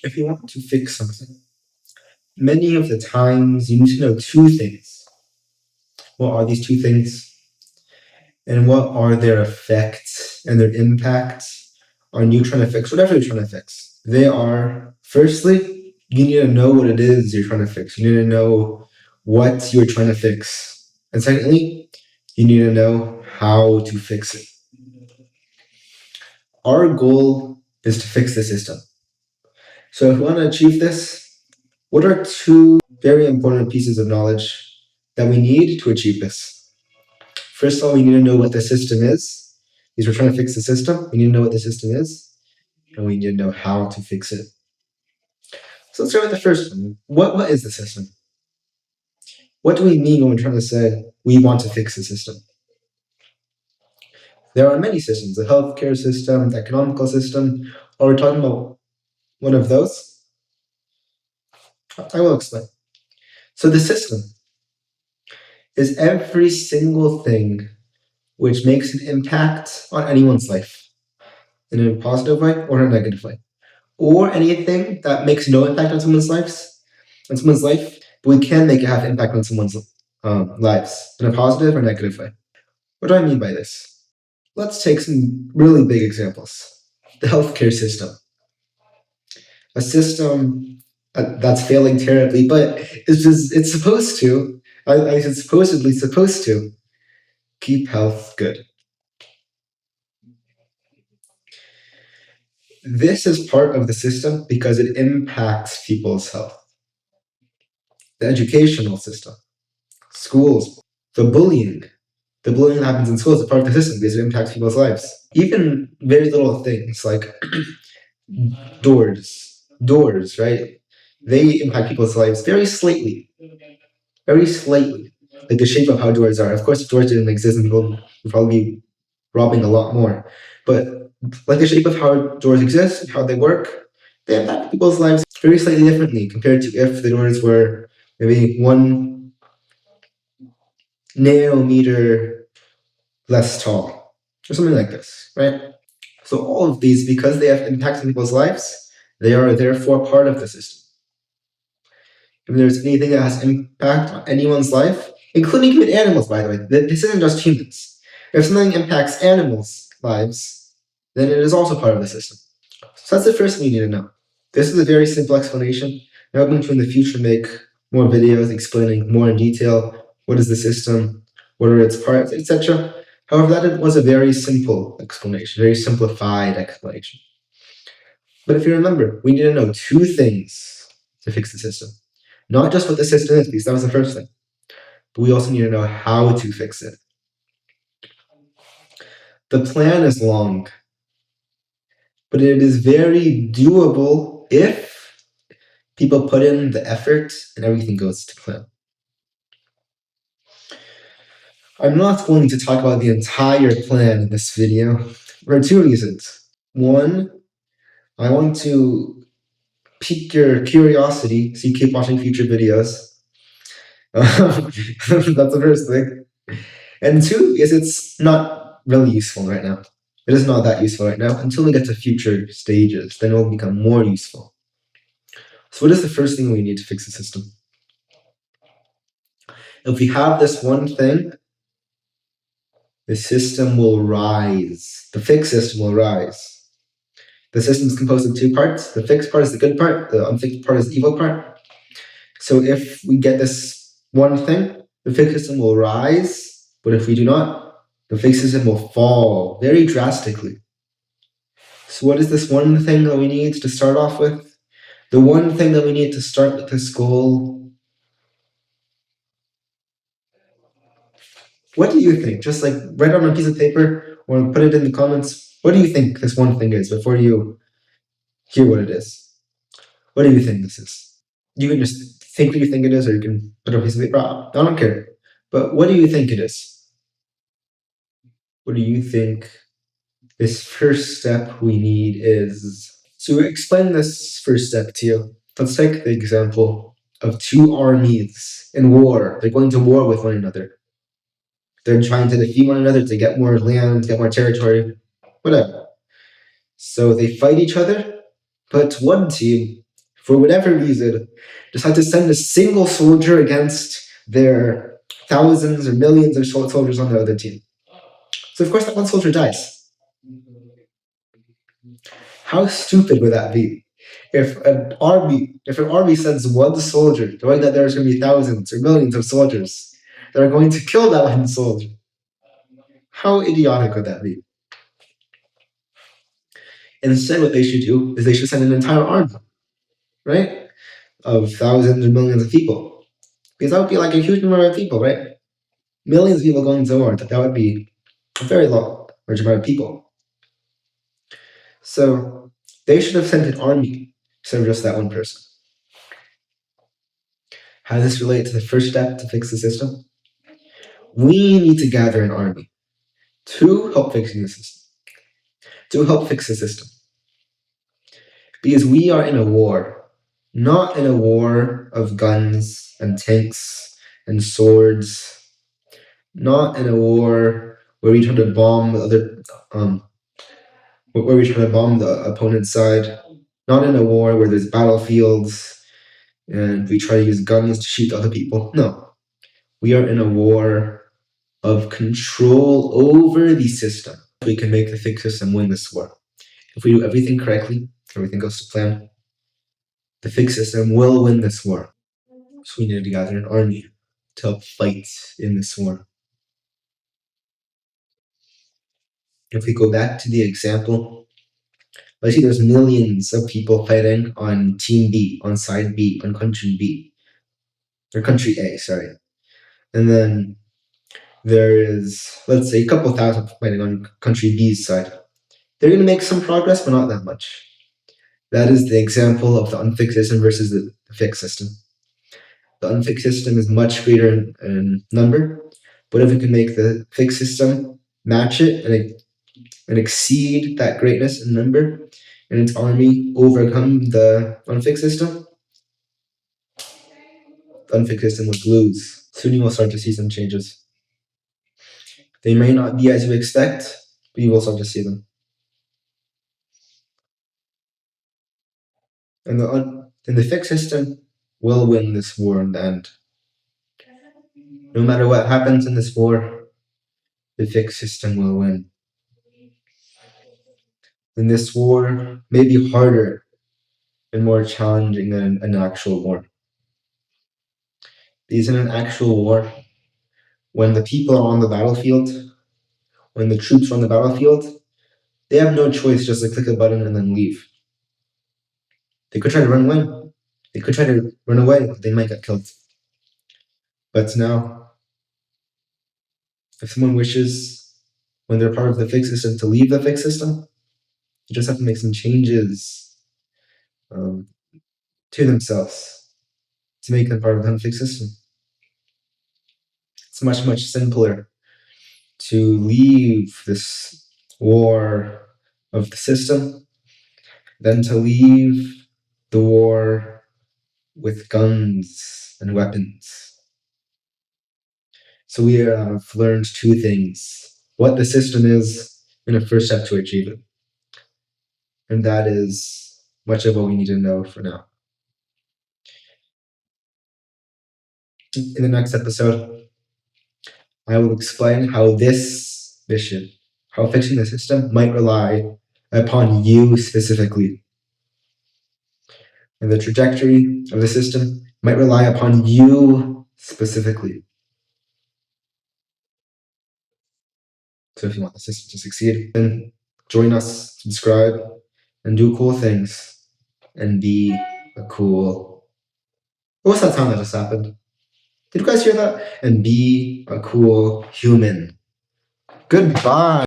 If you want to fix something, many of the times you need to know two things. What are these two things? And what are their effects and their impacts on you trying to fix whatever you're trying to fix? They are, firstly, you need to know what it is you're trying to fix. You need to know what you're trying to fix. And secondly, you need to know how to fix it. Our goal is to fix the system. So if we want to achieve this, what are two very important pieces of knowledge that we need to achieve this? First of all, we need to know what the system is, because we're trying to fix the system. We need to know what the system is, and we need to know how to fix it. So let's start with the first one. What is the system? What do we mean when we're trying to say we want to fix the system? There are many systems, the healthcare system, the economical system. Are we talking about one of those? I will explain. So the system is every single thing which makes an impact on anyone's life in a positive way or a negative way, or anything that makes no impact on someone's life, but we can make it have impact on someone's lives in a positive or negative way. What do I mean by this? Let's take some really big examples. The healthcare system, a system that's failing terribly, but it's supposed to. It's supposedly supposed to keep health good. This is part of the system because it impacts people's health. The educational system, schools, the bullying. The bullying that happens in schools is part of the system because it impacts people's lives. Even very little things like doors, right? They impact people's lives very slightly. Very slightly. Like the shape of how doors are. Of course, if doors didn't exist, and people would probably be robbing a lot more. But like the shape of how doors exist, how they work, they impact people's lives very slightly differently compared to if the doors were maybe 1 nanometer less tall, or something like this, right? So all of these, because they have impacts on people's lives, they are therefore part of the system. If there's anything that has impact on anyone's life, including even animals, by the way, this isn't just humans. If something impacts animals' lives, then it is also part of the system. So that's the first thing you need to know. This is a very simple explanation. I'm hoping to in the future make more videos explaining more in detail what is the system, what are its parts, etc. However, that was a very simple explanation, very simplified explanation. But if you remember, we need to know two things to fix the system. Not just what the system is, because that was the first thing, but we also need to know how to fix it. The plan is long, but it is very doable if people put in the effort and everything goes to plan. I'm not going to talk about the entire plan in this video for two reasons. One, I want to pique your curiosity so you keep watching future videos. That's the first thing. And two is it's not really useful right now. It is not that useful right now until we get to future stages. Then it will become more useful. So what is the first thing we need to fix the system? If we have this one thing, the system will rise. The fixed system will rise. The system is composed of two parts. The fixed part is the good part. The unfixed part is the evil part. So if we get this one thing, the fixed system will rise. But if we do not, the fixed system will fall very drastically. So what is this one thing that we need to start off with? The one thing that we need to start with this goal. What do you think? Just like write on a piece of paper or put it in the comments. What do you think this one thing is before you hear what it is? What do you think this is? You can just think what you think it is, or you can put it on a piece of paper. I don't care. But what do you think it is? What do you think this first step we need is? To explain this first step to you, let's take the example of two armies in war. They're going to war with one another. They're trying to defeat one another to get more land, get more territory, whatever. So they fight each other, but one team for whatever reason, decide to send a single soldier against their thousands or millions of soldiers on the other team. So of course that one soldier dies. How stupid would that be? If an army sends one soldier, knowing that there's going to be thousands or millions of soldiers that are going to kill that one soldier, how idiotic would that be? Instead, what they should do is they should send an entire army, right, of thousands or millions of people, because that would be like a huge number of people, right? Millions of people going to war. That would be a very large amount of people. So they should have sent an army instead of just that one person. How does this relate to the first step to fix the system? We need to gather an army to help fixing the system. To help fix the system. Because we are in a war, not in a war of guns and tanks and swords, not in a war where we try to bomb where we try to bomb the opponent's side, not in a war where there's battlefields and we try to use guns to shoot other people. No, we are in a war of control over the system. We can make the fixed system win this war. If we do everything correctly, everything goes to plan, the fixed system will win this war. So we need to gather an army to help fight in this war. If we go back to the example, let's see there's millions of people fighting on team B, on side B, on country B, or country A, sorry. And then there is, let's say, a couple thousand fighting on country B's side. They're going to make some progress, but not that much. That is the example of the unfixed system versus the fixed system. The unfixed system is much greater in number, but if we can make the fixed system match it and exceed that greatness in number, and its army overcome the unfixed system, the unfixed system would lose. Soon you will start to see some changes. They may not be as you expect, but you will start to see them. And the fixed system will win this war in the end. No matter what happens in this war, the fixed system will win. And this war may be harder and more challenging than an actual war. Because in an actual war, when the people are on the battlefield, when the troops are on the battlefield, they have no choice just to click a button and then leave. They could try to run away. They could try to run away, but they might get killed. But now, if someone wishes, when they're part of the fixed system, to leave the fixed system, you just have to make some changes to themselves to make them part of the unfixed system. It's much, much simpler to leave this war of the system than to leave the war with guns and weapons. So we have learned two things: what the system is and a first step to achieve it. And that is much of what we need to know for now. In the next episode, I will explain how this mission, how fixing the system, might rely upon you specifically. And the trajectory of the system might rely upon you specifically. So if you want the system to succeed, then join us, subscribe, and do cool things. And be a cool. What was that sound that just happened? Did you guys hear that? And be a cool human. Goodbye.